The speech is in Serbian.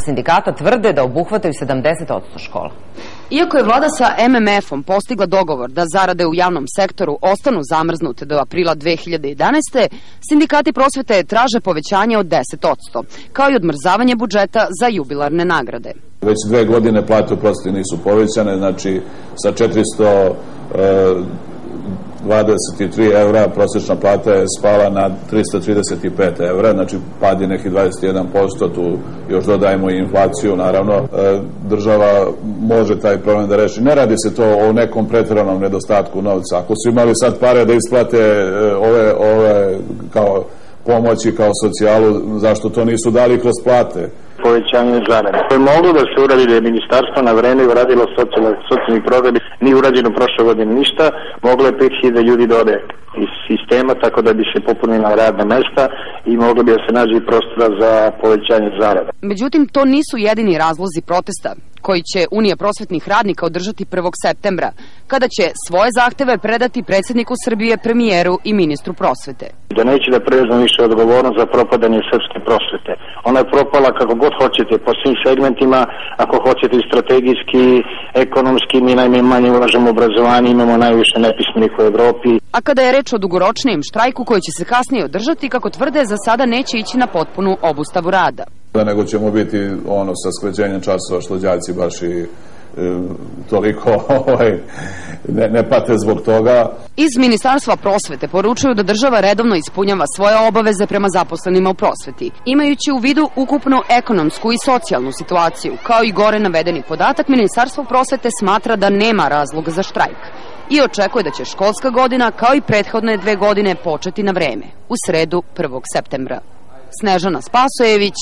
sindikata tvrde da obuhvataju 70% škola. Iako je vlada sa MMF-om postigla dogovor da zarade u javnom sektoru ostanu zamrznute do aprila 2011. sindikati prosvete traže povećanje od 10%, kao i odmrzavanje budžeta za jubilarne nagrade. Već 2 godine plate u prosveti nisu povećane, znači sa 423 evra prosječna plata je spala na 335 evra, znači pad je neki 21%, tu još dodajemo i inflaciju, naravno. Država može taj problem da reši. Ne radi se to o nekom pretjeranom nedostatku novca. Ako su imali sad pare da isplate ove kao pomoći, kao socijalu, zašto to nisu dali kroz plate? Povećanje zarade. To je moglo da se uradi, da je ministarstvo na vreme uradilo socijalni program, nije urađeno prošle godine ništa, moglo je 5000 ljudi da ode iz sistema, tako da bi se popunila radna mesta i moglo bi da se nađe prostora za povećanje zarada. Međutim, to nisu jedini razlozi protesta koji će Unija prosvetnih radnika održati 1. septembra, kada će svoje zahteve predati predsjedniku Srbije, premijeru i ministru prosvete. Da neće da preuzme više odgovornost za propadanje srpske prosvete. Ona je propala kako god hoćete, po svim segmentima, ako hoćete i strategijski, ekonomski, mi najmanje ulažemo u obrazovanje, imamo najviše nepismenih u Evropi. A kada je reč o dugoročnijem štrajku koji će se kasnije održati, kako tvrde, za sada neće ići na potpunu obustavu rada. Nego ćemo biti sa skraćenjem časova, što đaci baš i toliko ne pate zbog toga. Iz Ministarstva prosvete poručuju da država redovno ispunjava svoje obaveze prema zaposlenima u prosveti, imajući u vidu ukupnu ekonomsku i socijalnu situaciju. Kao i gore navedeni podatak, Ministarstvo prosvete smatra da nema razloga za štrajk i očekuje da će školska godina, kao i prethodne 2 godine, početi na vreme, u sredu 1. septembra. Snežana Spasojević,